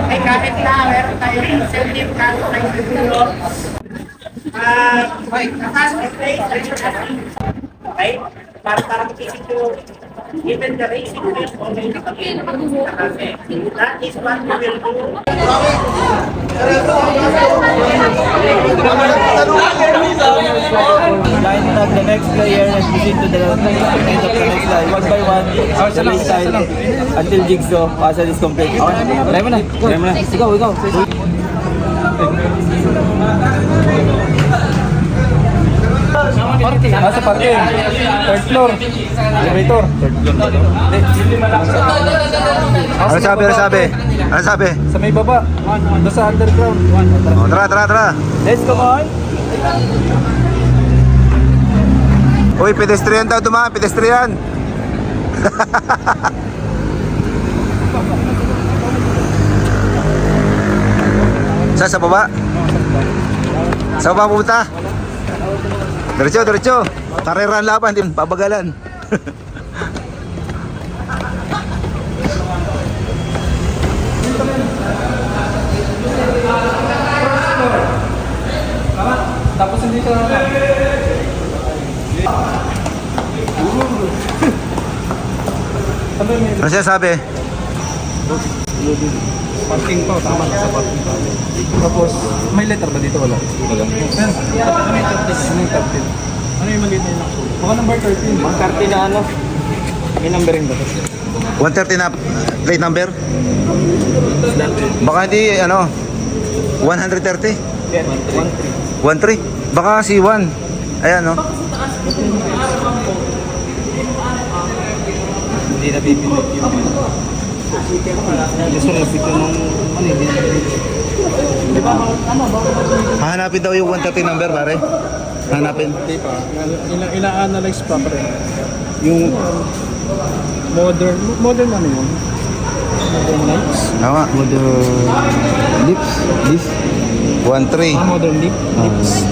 Ay kahit na, meron tayong incentive na sa studio. Okay? Para makikita yung even the racing field already kami. That is what we will do. Line tag the next player and proceed to the end of the next line. One by one, the race style until jigsaw puzzle is complete. Try mo na. Ikaw. Sa parking. Third floor. Elevator. Ano sabi? Sa may baba. Doon sa underground. Oh, tara. Let's go on. Uy, pedestrian daw dumaan, pedestrian. Sa baba? Sa baba pupunta? Diretso. Karera ang laban, di babagalan. Tapos hindi siya Ano siya sabi? parking pa, tama sa parking pa. Tapos, may letter ba dito? Wala. Ano yung 13? Ano yung maliit na yun? Baka number 13. Ang 13 na ano? May numbering ba? 130 na plate number? Baka hindi, 130? 13? Baka si 1. Ayan, no? Hindi na pipinit yun. Gusto na pito ng Hahanapin daw yung 130 number, pare. Hanapin. Hindi pa. Ina-analyze pa rin. Yung modern ano yun? Modern lights? Tama. Modern lips? Lips? 1-3. Modern lips?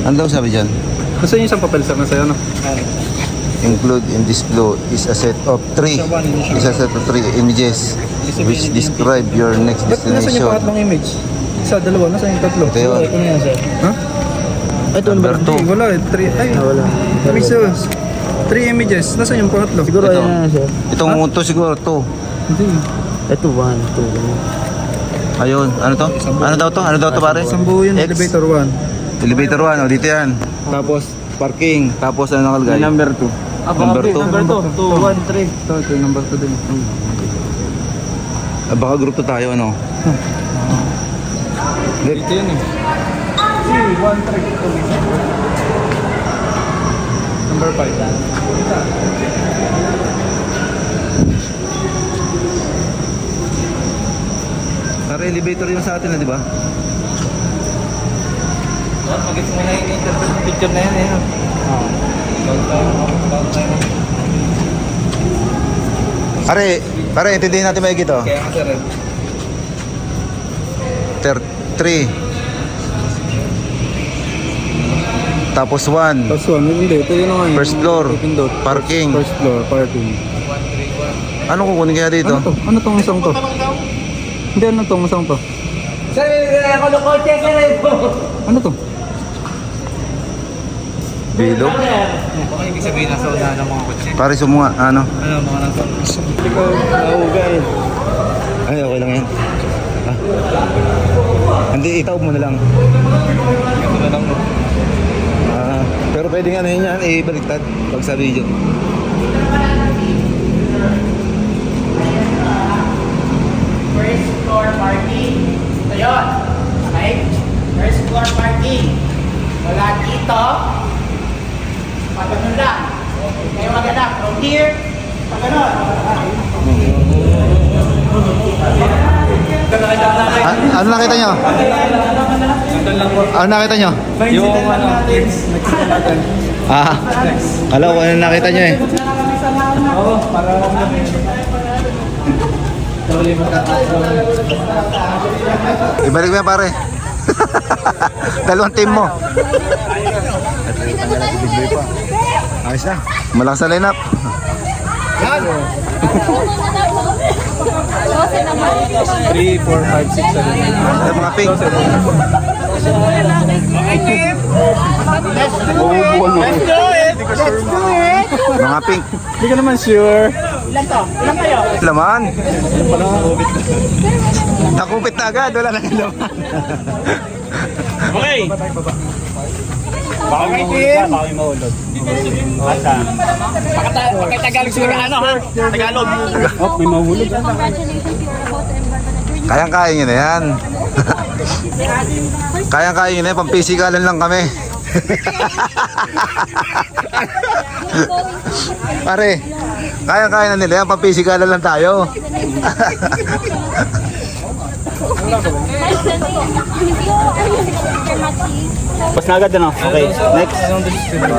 Ano daw sabi dyan? Kasi yung isang papel sir na sa'yo, no? Include in this flow is a set of 3 images which describe your next Ba't nasa yung destination. pangatlong image? Isa, dalawa, nasa yung tatlo? Ito yun. Ito na yan, sir. Ha? Ito Number ba? 2. Wala eh. 3. Ay, wala. Images. 3 images. Nasa yung pangatlo? Siguro ayan na siya. Itong to siguro to. Hindi. Ito 1, 2. Ayun. Ano to? Ano daw to pare? Isang buo yun. X. Elevator 1. Elevator 1. O dito yan. Tapos parking. Tapos ano nakalagay? Number 2. Number 2. Number 2. 1, 3. Ito, number 2 din. Baka group to tayo, ano? Dito yun eh. 1, 3. Number 5. Pare, elevator yung sa atin na, di ba? Mag-gets mo na yung interpret ng picture na yan eh. Pare, intindihin natin maigi to. Kaya nga sir eh. 3. Tapos 1. Tapos 1, hindi. Ito yun naman. First floor. Parking. First floor, parking. Ano kukunin kaya dito? Ano to? Ano tong isang to? Hindi, ano tong isang to? Sir, ako ng kotse, sir. Ano to? Bilog. Baka ibig sabihin nasa unahan ng mga kotse. Pare, sumunga. Ano? Ano, mga nasa unahan. Hindi ko nauga eh. Ay, okay lang yan. Hindi, itaob mo na lang. Ito na lang mo. Pero pwede nga na yun yan, ibaliktad pag sa video. First floor parking. Ito yun. Okay? First floor parking. Wala dito. Pagano'n lang. Kayo maghanap. From here, pagano'n. Ano nakita nyo? Ano nakita nyo? Yung ano, nakita natin. Alam ko ano nakita nyo eh. Oo, para Ibalik mo yan pare. Dalawang team mo. Ayos na. Malakas na lineup. 3, 4, 5, 6, 7, 8. Ano mga pink? Mga pink. Hindi ka naman sure. Ilan to? Ilan kayo? Laman. Nakupit na agad. Wala nang laman. Okay. Baka may mahulog. Baka may mahulog. Asa? Pakitagalog siguro ano ha? Tagalog. Oh, may mahulog. Congratulations, you're about to embark on a journey. Kayang-kaya nyo na yan. Kayang-kaya nyo na yan. Pampisikalan lang kami. Pare, kayang-kaya na nila yan. Pampisikalan lang tayo. Pas na agad ano? Okay, next.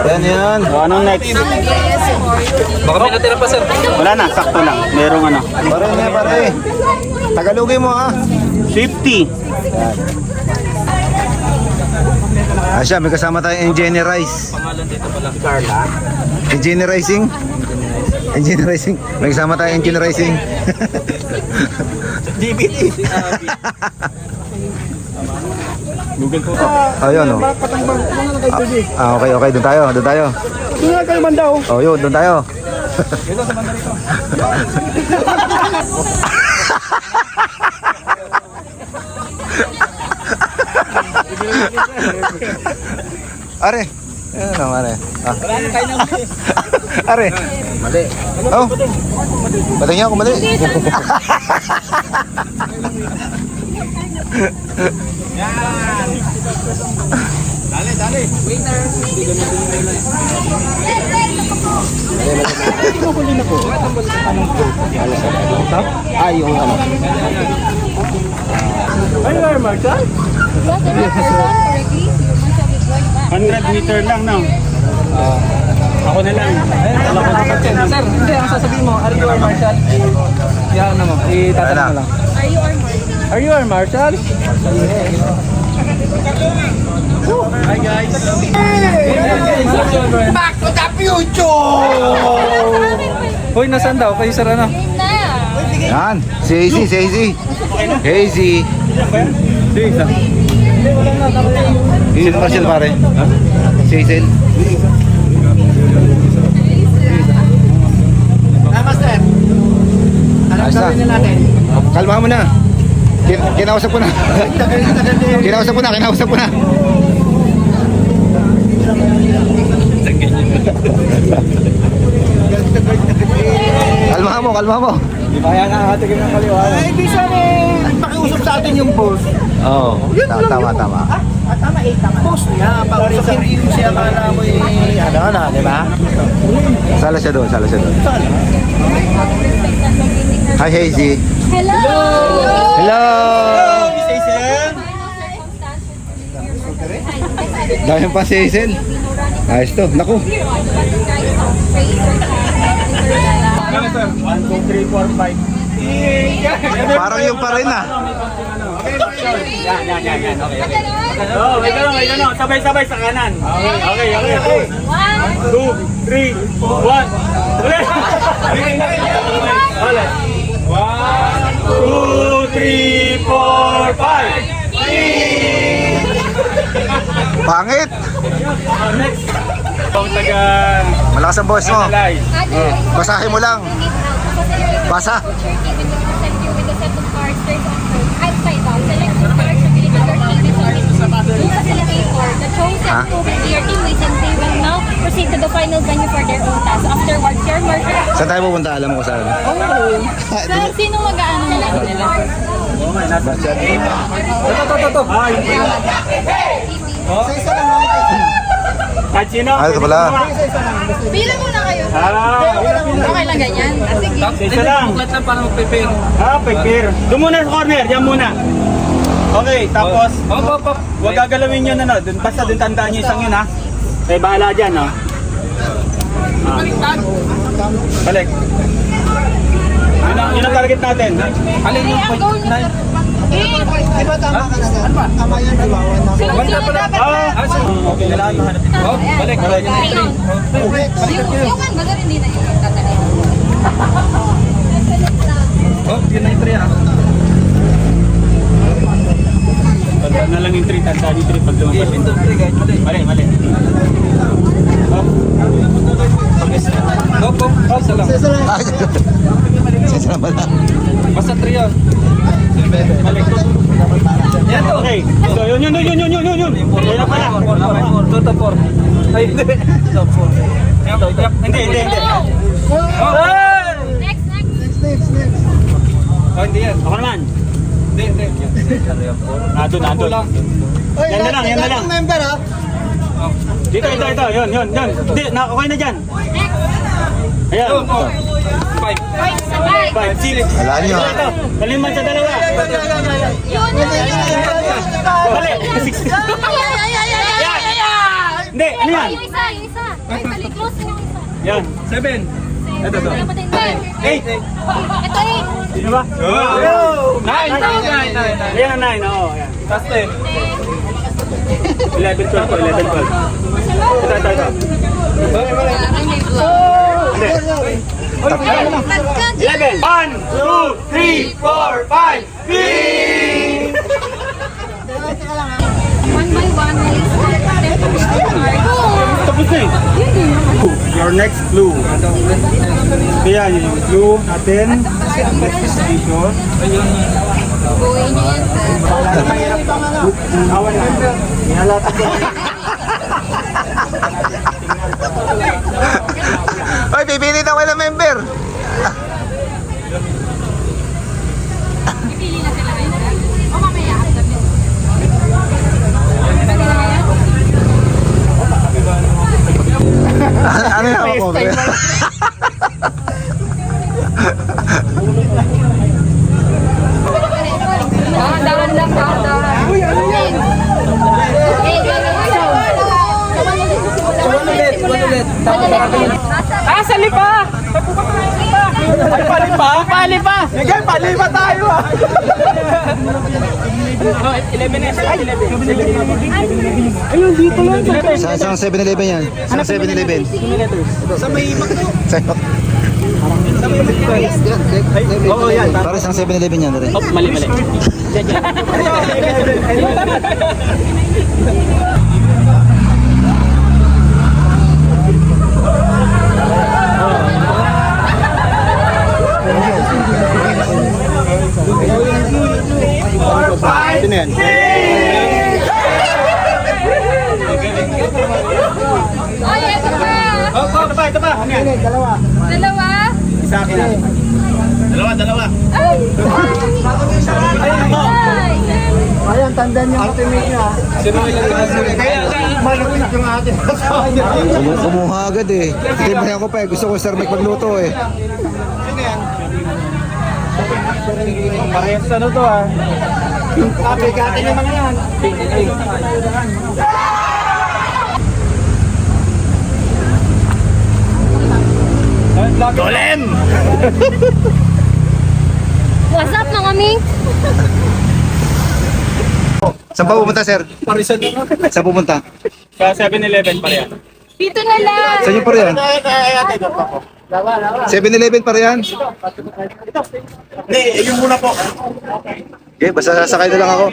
Yan yan. O, anong next? Baka may natira pa sir. Wala na, sakto lang. Merong ano. Pare na pare. Tagalogin mo ha. Safety. Asya, may kasama tayong engineerize. Pangalan dito pala. Carla. Engineerizing. Engineerizing. May kasama tayong engineerizing. DVD. Google po. Ayun oh. Okay, okay. Doon tayo. Doon tayo. Tingnan kayo man daw. Oh, yun. Doon tayo. Ito sa banda rito. Are. Ano naman are? Ah. Wala na tayo na mali. Are. Mali. Oh. Ba't niya ako mali? Dali, dali. Waiter. Ah, yung ano. Ay, Lord Marshall. Already, you must have it going back. 100 meter lang no? Ako na lang. Sir, hindi. Ang sasabihin mo, are you our Marshall? Yan ano mo. Itatanong mo lang. Are you our Marshall? Are you our Marshall? Hi guys. Back to the future! Hoy, nasaan daw? Kayo sir ano? Na! Yan. Si Hazy, si Hazy. Hazy. Sige, Sino Marshall pare? Ha? Si Hazel. Master. Anong Ayos na. gawin na natin? Kalma mo na. Kinausap ko na. Kinausap ko na, kinausap ko na. Kalma mo. Di ba yan ang ating ng kaliwanag? Ay, di sana pakiusap sa atin yung boss. Oo. Tama. Tama, tama. Boss niya, pakiusap hindi mo siya akala mo di ba? Sala siya doon. Hi Hazy. Hello! Hello! Dahil pa si Hazel. Ayos to. Naku. 1, 2, 3, 4, 5. Parang yung pa rin ah. Yan. Okay. Oh, may ganun. Sabay-sabay sa kanan. Okay. 2, 3, 1. Ulit. 1, 2, 3, 4, 5. Pangit. Next. Ang taga Malakas ang boss mo. analyze. Basahin mo lang. Basa. The chosen to be your teammates and they will now proceed to the final venue for their own task. Afterwards, your marker. Saan tayo pupunta? Alam mo kung saan. So, sino mag-aano nila? Ito. Kahit sino? Ay, ito pala. Bilang muna kayo. Ah, Okay lang ganyan. Sige. isa lang. Buklat lang para mag-prepare. Pagpir. Doon muna sa corner, yan muna. Okay, tapos Op. huwag gagalawin yun ano, basta dun tandaan nyo isang yun ha. May bahala dyan no. Balik. Yun ang target natin. Alin yung Ang point goal niya, 9? sir. Di ba tama ka na? Tama yan, di ba? Banda pala. Okay, lahat mahanap ito. Oh, balik. Yung ano, baga hindi na yun. Tatali. Oh, yun na yung 3 ah. lang yung 3, tandaan yung 3 pag lumabas. Mali, mali. Oh. Go po. Isa lang. Sesa naman lang. Basta 3 yun. Mali. Yan to. Okay. So, yun. Kaya na pala. 2 to 4. Ay, hindi. 2 to 4. Hindi. Next. Oh, hindi yan. Ako naman. Hindi. Nandun. Yan na lang. member ha? Dito. Yun. Hindi, okay na dyan. Ayan. 5. Right, sabay. 5, 6. Wala nyo. Ito. Kaliman sa dalawa. Yun. Mali. 6. Hindi, ano yan? Yung isa. Ay, mali, close yung isa. Yan. 7. Ito. Wala pa din. 8. Ito 8. Sino ba? 9. Ayan ang 9. Oo, ayan. Tapos 10. 11, 12 po. 11, 12. Ito. Hindi. 11. 1, 2, 3, 4, 5, 6. One by one, Tapos na eh. Your next clue. Kaya yun yung clue natin. Station. buhay niyo yan, sir. Awan na. Inalata ko. Hoy, pipili na wala member. Pipili na sila ngayon, sir. O mamaya, after this. Ano yung hawak mo? Dahan lang. Uy, ano yan? Salipa! Palipa! Miguel, palipa tayo ah! 11 Ay, 11. Ayun, dito lang. Saan 7-Eleven yan? Saan 7-Eleven? Sa may Sa'yo. Oo, yan. Parang isang 7-Eleven yan rin. Mali. Sino yan? Ay, ito pa. Ito pa. Ano yan? Dalawa. Isa akin na. Dalawa. Ay! Ayan, tandaan yung ultimate niya. Malupit yung atin. Kumuha agad eh. Titimbayan ko pa eh. Gusto ko Sir Mike magluto eh. Parehas ano to ah. Kapigatan yung mga yan. Golem! What's up, mga ming? Saan pa pupunta Sir? Parisan na. Saan pupunta? Sa 7-Eleven pa rin. Dito na lang. Saan yung pa rin? 7-Eleven pa rin? Hindi, yun muna po. Okay, basta sasakay na lang ako.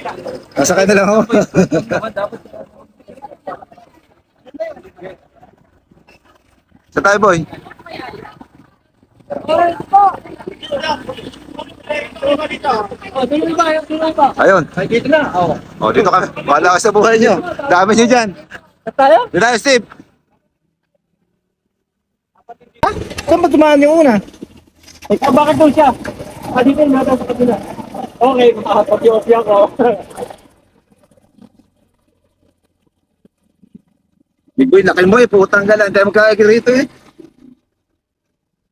Sasakay na lang ako. Saan tayo boy? Ayun. Ay, dito na. Oo. O, dito kami. Bahala ka sa buhay nyo. Dami nyo dyan. Tayo? Dito tayo, Steve. Saan ba tumaan yung una? Bakit doon siya? Dito yung nata sa kabila. Okay, pati-opya ko. Big boy, laki mo eh. Putang galan. Tayo magkakagir rito eh.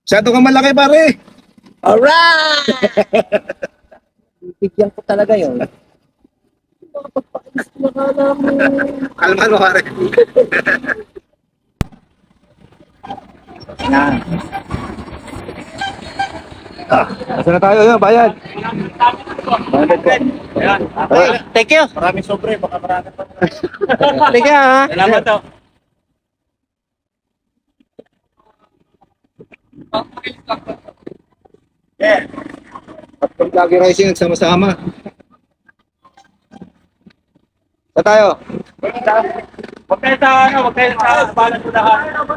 Masyado kang malaki pare. Alright! Bigyan ko talaga yun. Kalman mo pare. Asa na tayo? Ayun, bayad. Bayad po. Ayan. Thank you. Maraming sobre, baka marami pa. Thank you ha. Salamat to. Yeah. At pag lagi rising nagsama-sama. Saan tayo? Huwag kayo sa ano, huwag kayo sa balan ko lahat. Huwag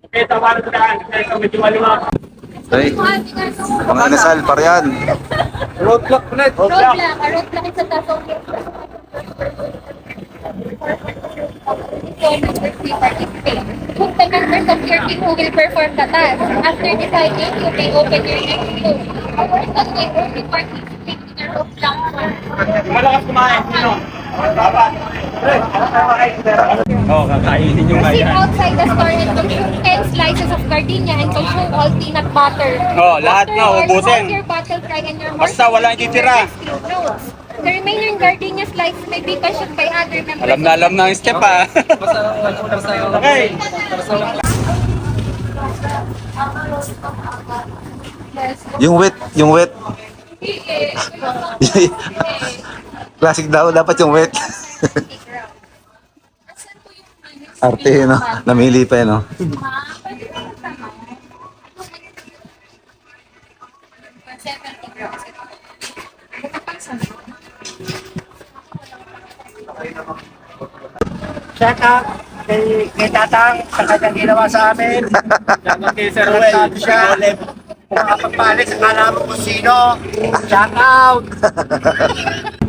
kayo sa balan ko lahat. Huwag kayo sa medyo maliwag. Ay, mga inasal, pariyan. Roadblock ulit. Road lang. Road lang sa taso. Book the members of your team who will perform the task. After deciding, you may open your next clue. Ours that will only participate in the road lang. Malakas kumain. Sino? Dapat. Oo, kakainin yung Proceed kaya. outside the store and consume 10 slices of gardenia and consume all peanut butter. Oh, lahat na, Afterwards, ubusin. hold your bottle fry and your Basta walang ititira. notes. The remaining gardenia slices may be consumed by other members. Alam na ang step ha. Okay. Yung wet. Classic daw, dapat yung wet. Arte, no? Namili pa, no? Shout out kay Tatang sa kanyang ginawa sa amin. Okay, Sir Ruel. Siya, nakapagpalit sa kala mo kung sino. Shout out!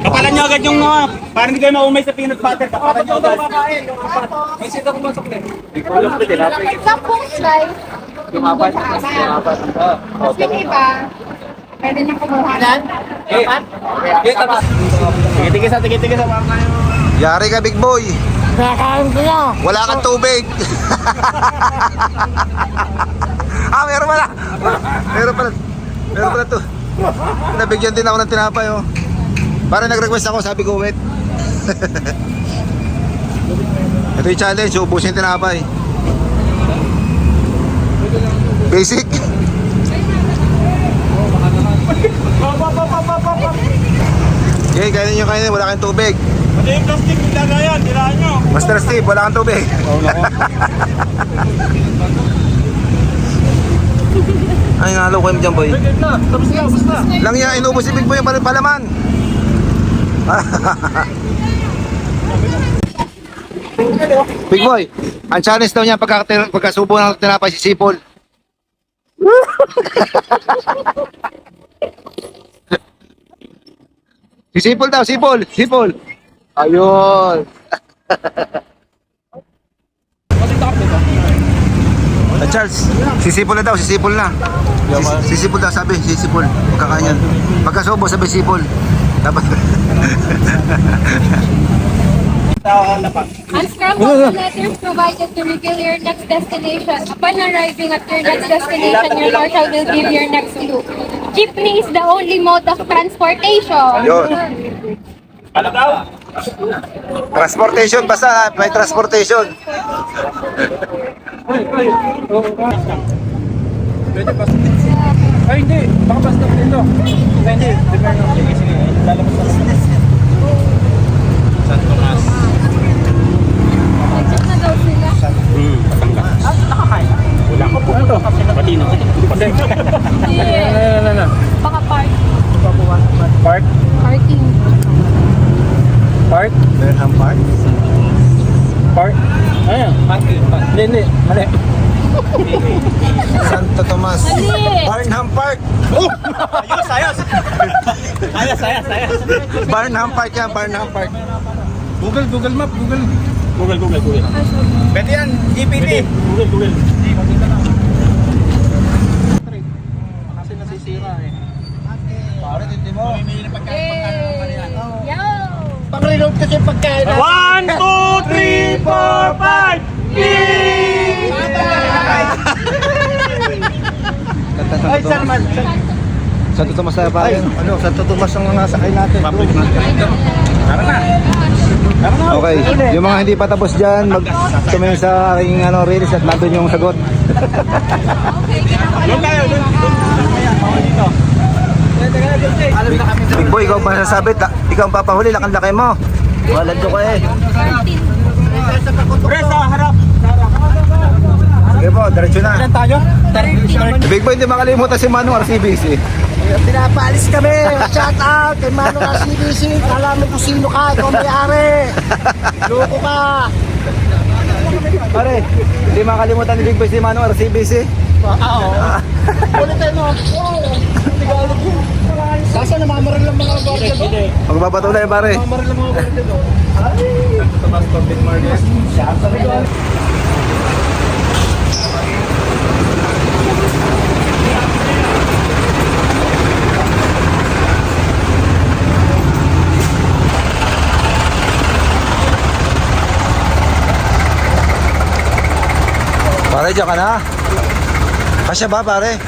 Kapalan nyo agad yung mga, parang hindi kayo maumay sa peanut butter. Kapalan nyo agad. May sita pumasok na. Sampung slice. Yung apat. Yung iba, pwede na kumuha. Tigil sa mga kayo. Yari ka, big boy. Nakakain ko na. Wala kang tubig. Meron pala. Meron pala to. Nabigyan din ako ng tinapay, oh. Parang nag-request ako, sabi ko, wait. Ito yung challenge, ubusin yung tinapay. Basic. Okay, kainin nyo, wala kang tubig. Pati yung plastic, hindi na yan. Tiraan nyo. Master Steve, wala kang tubig. Ay, nalo ko dyan, boy. Tapos na. Lang yan, inubos si Big Boy yung palaman. Big Boy, ang challenge daw niya pagkasubo ng tinapay si Sipol. Si Sipol daw, Sipol. Ayun. Charles, sisipol na daw, sisipol na. Sisipol daw, sabi, sisipol. Pagkakain yan. Pagkasubo, sabi sipol. Dapat. Unscramble the letters provided to reveal your next destination. Upon arriving at your next destination, your marshal will give your next clue. Jeepney is the only mode of transportation. Yun. Ano daw? Transportation, basta may transportation. Pwede pas. Ay, hindi. Baka pas na dito. Hindi. Sige. Lalabas na. San Tomas. Nag-check na daw sila. Nakakain. Wala ko po. Ano to? Patino. Yeah. Baka park. Park? Parking. Park? Burnham Park. Park? Ayan. Hindi. Mali. Santo Tomas. Mali. Burnham Park. Ayos. Burnham Park yan, Burnham Park. Google Map. Google. Pwede yan. GPT. Google. Kasi nasisira eh. Pare, hindi mo. Yo! Pang-reload kasi pagkain. 1, 2, 3, 4, 5. Ay, Salman. Santo Tomas tayo pa. Ano, Santo Tomas ang mga sakay natin. Okay, yung mga hindi pa tapos dyan, tumingin sa aking reels at nandun yung sagot. Doon tayo. Big Boy, ikaw ba nasasabi? Ikaw ang papahuli, lakang-laki mo. Walad ko eh. 13. Pre, sa harap. Sige, Okay po, diretso na. Ilan tayo? 30. Big boy, hindi makalimutan si Manong RCBC. Pinapaalis kami. Shout out kay Manong RCBC. Kala mo kung sino ka. Ikaw may-ari. Loko ka. Pare, hindi makalimutan ni Big boy si Manong RCBC. Oo. Ulit tayo no. Kasi namamaril lang mga gwardiya doon. Magbabato na yun, pare. Namamaril lang mga gwardiya doon. Tomas Corbin Marquez. Pare, diyan ka na. Kasya ba, pare?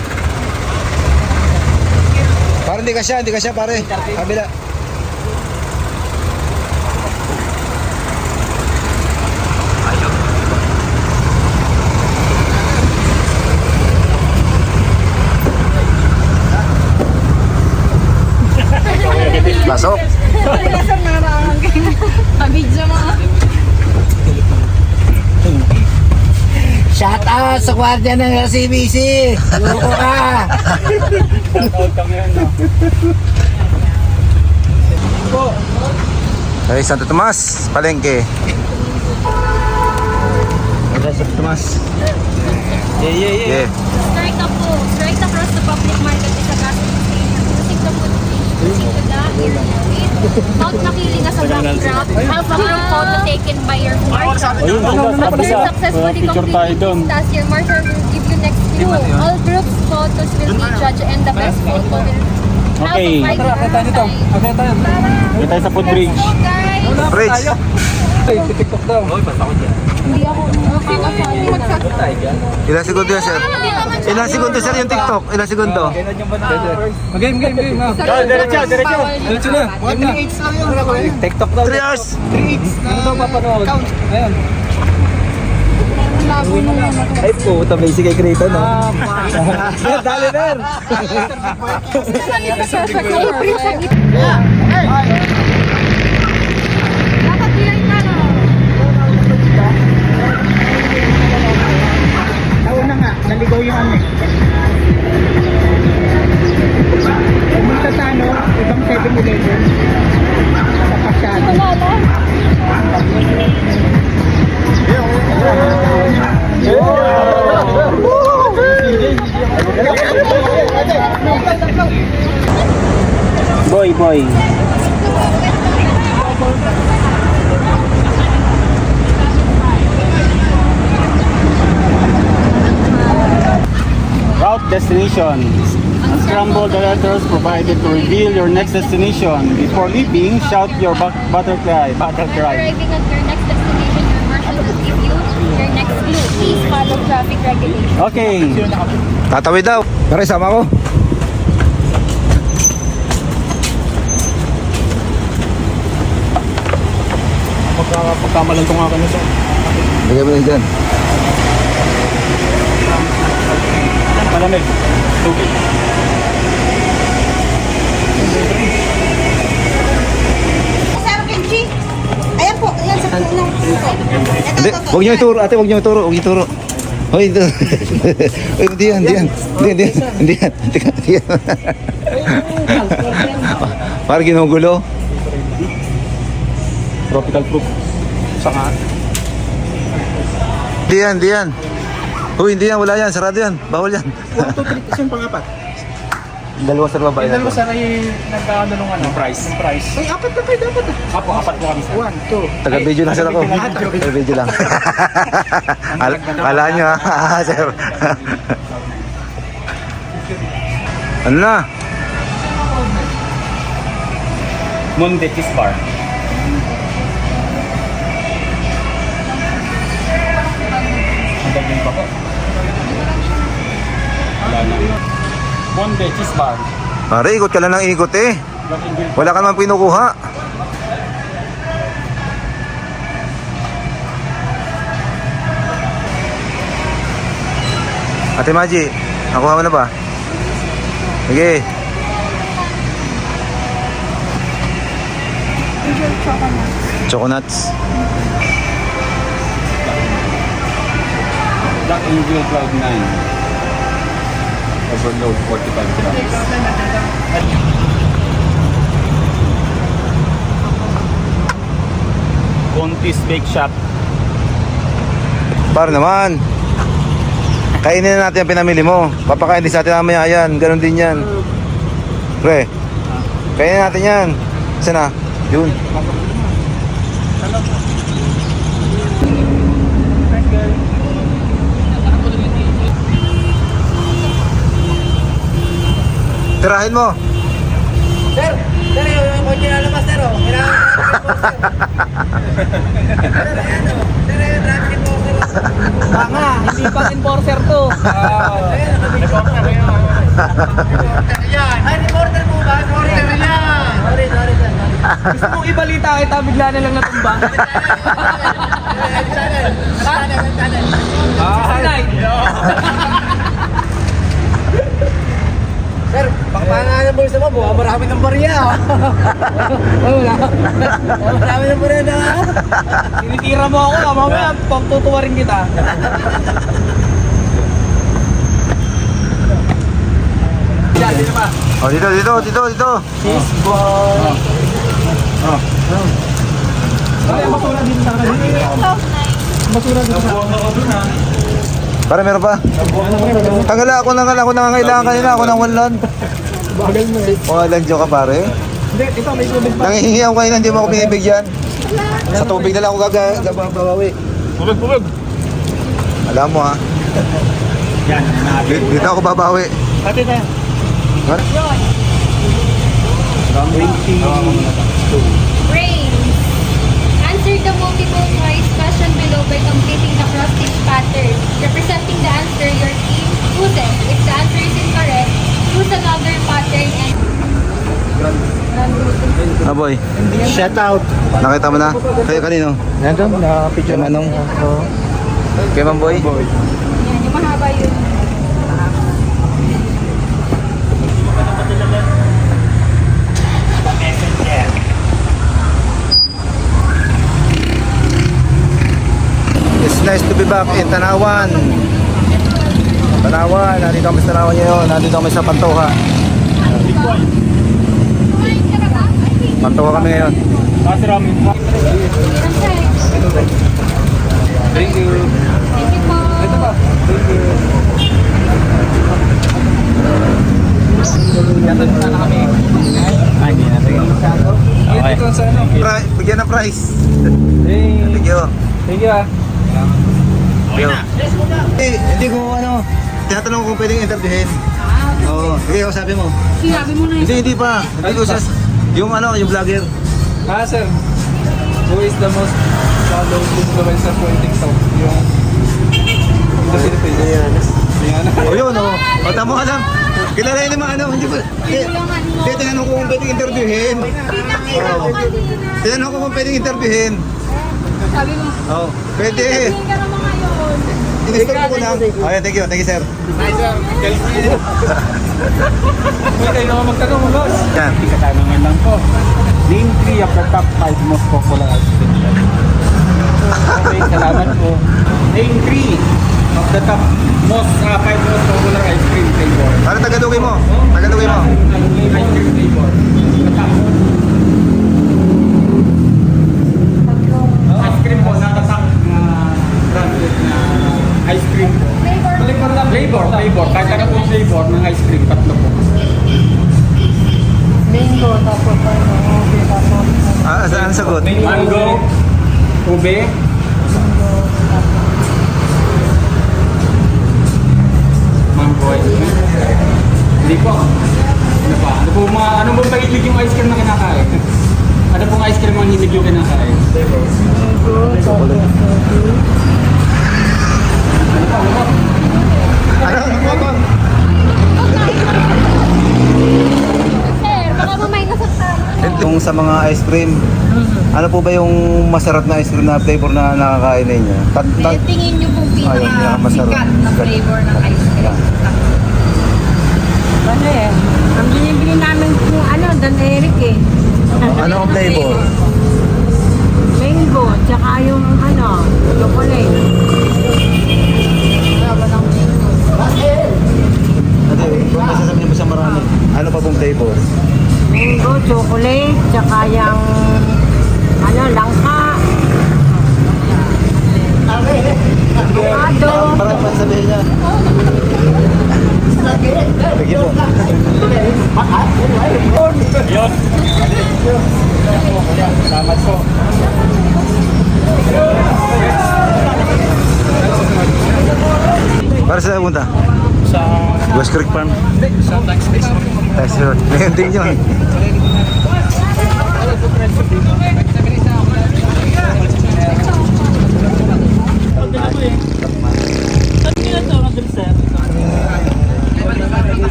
Pare, hindi kasya, pare. Kabila. Pasok. Pabidyo mo. Shout out sa gwardiya ng RCBC. Loko ka. Shoutout kami yan, no? Ay, Santo Tomas, Palengke. Ay, Santo Tomas. Yeah. Straight up po. Straight across the public market is a gasoline station. Using the footbridge. Using to the area. Mount Makiling as a backdrop. Have a group photo taken by your marshal. Ayun, After successfully picture tayo doon. completing task, your marshal will give you next clue. All groups photos will be judged and the best photo will have Okay. a fight Tara, akit tayo dito. Akit tayo. Dito tayo sa footbridge. Let's go, guys! Bridge. Ay, TikTok daw. Hindi ako makakasali. Ilang segundo yan, sir? Ilang segundo, sir, yung TikTok? Ilang segundo? Game. Diretso. Diretso na. Game na. TikTok daw. 3 hours. Ano daw papanood? Ayan. Ay puta, basic kay Creighton, no? Dali, Ner! Dapat behind ka, no? Nauna nga, naligaw yung ano. Pumunta sa ano, ibang 7-Eleven. Sa Pasyado. Wala. Boy. Route destination. Unscramble the letters provided to reveal your next destination. Before leaving, shout your battle cry. Arriving at your next destination, your marshal will give you your next clue. Please follow traffic regulations. Okay. Tatawid daw. Pare, sama ko. Pagkamalantong nga ka na siya. Bigay mo na dyan. Malamig. Tubig. Sir Kenji. Ayan po, ayan sa puno. Hindi, huwag niyo ituro, ate, huwag niyo ituro. Hoy, ito. Hoy, hindi yan. Teka. Parang ginugulo. Tropical fruit. Saka. Hindi yan. Hoy, hindi yan, wala yan, sarado yan. Bawal yan. 1, 2, 3, kasi yung pangapat. Dalawa sa babae. Dalawa sana yung nagkaano nung ano? Price. Ay, apat na kayo dapat ah. Apat po kami. 1, 2. Taga-video lang sila ko. Taga-video lang. Kala nyo ha, sir. Ano na? Monde Cheese Bar. Ang galing pa po. Wala na. Monde Cheese Bar. Pare, ikot ka lang ng ikot eh. Wala ka naman pinukuha. Ate Maji, nakuha mo na ba? Sige. Choconuts. Black Angel Cloud 9. Overload 45 grams. Contis Bake Shop. Para naman. Kainin na natin ang pinamili mo. Papakain din sa atin mamaya yan. Ganon din yan. Pre. Kainin natin yan. Sana? Yun. Tirahin mo. Sir, yung kotse na labas, sir, oh. Kailangan sir, yung traffic enforcer. Tanga, hindi pang enforcer to. Ay, reporter po ba? Sorry, sorry, sir. Gusto mong ibalita kita, bigla na lang natumba. Sir, pakpangalan mo sa mo, marami ng barya. Wala. Marami ng barya na. Tinitira mo ako, mamaya pagtutuwa rin kita. Diyan, dito pa. Oh, dito. Cheese ball. Ay, basura dito sa kanila. Basura dito sa kanila. Para meron pa. Tagala ako nangangailangan kanina. Ako ng wanlan. Bagay mo eh. Walang joke ka pare. Hindi, ito may tubig pa. Nangihingi ako kanina, hindi mo ako binibigyan. Sa tubig na lang ako gabawi. Pubig! Alam mo ha. Yan, Dito ako babawi. Ate na. What? Brains. Answer the multiple choice question below by completing the cross-stitch pattern. Representing the answer your team chooses. If the answer is incorrect, choose another pattern and Ah boy, Shout out. nakita mo na? Kayo kanino? Nandun, na-picture Kay Manong? Kay Mamboy? yan, yung mahaba yun. It's nice to be back in Tanawan. Tanawan, nandito kami sa Tanawan ngayon. Nandito kami sa Pantoja. Kumain ka na ba? Pantoja kami ngayon. Kasi ramen pa. Thank you po. Yatod na kami. Ay, hindi natin. Okay. Ito sa ano? Bigyan ng price. Hey, Thank you. thank you ah. Thank you. Hindi ko ano, tinatanong ko kung pwedeng interviewin. Oo. Sige, sabi mo. Sinabi mo na yun. Hindi pa. Hindi ko siya. Yung ano, yung vlogger. Ah, sir. Who is the most followed influencer po in TikTok? Yung the Philippines. Yan. O yun, o. O, tama ka lang. Kilala yun naman ano. Hindi ko. Hindi, tinanong ko kung pwedeng interviewin. Pinakita ko kanina. Tinanong ko kung pwedeng interviewin. Sabi mo, Oo. Pwede. hindi ka naman ngayon. Inistorbo ko lang. Okay, thank you. Thank you, sir. Uy, kayo naman magtanong mo, boss. Yan. Katanungan lang po. Name 3 of the top 5 most popular ice cream shops. Okay, salamat po. Name 3 of the top 5 most popular ice cream flavor. Para tagalugin mo. Tagalugin mo. Ice cream flavor. Ice cream po, nakatak na branded na ice cream po. Flavor. Kahit ano pong flavor ng ice cream, tatlo po. Saan sagot? Mango, ube, mango ice cream. Hindi po. Ano pa? Ano pong mahilig yung ice cream na kinakain? Ano pong ice cream ang hilig yung kinakain? Ano? Sir, baka mamay nasaktan. Yung sa mga ice cream, ano po ba yung masarap na ice cream na flavor na nakakain ninyo? Tingin niyo pong Ayun, pinakamasarap. pinaka-sikat na flavor ng ice cream. Ano eh, ang binibili namin kung ano, Dan Eric eh. Ano ang flavor? Mango, tsaka yung ano, chocolate. chocolate, tsaka yung ano, langka. Avocado. Parang pansabihin niya. Sige po. Yun. Salamat po. Para saan punta? Sa West Creek Farm. sa tax base. Taxi road. Ngayon din yun.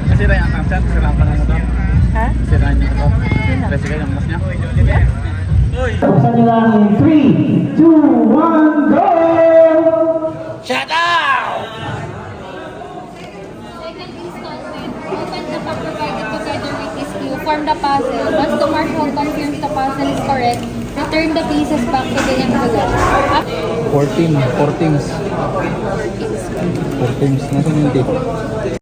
Nasira yung account chat, nasira pa lang ito. Ha? Nasira yung ito. Kasi kayo yung mas niya. Buksan nyo lang in 3, 2, 1, go! Second installment, open the pack provided together with this clue, form the puzzle. Once the marshal confirms the puzzle is correct, return the pieces back to the envelope. 4 teams. Nasaan yung tape?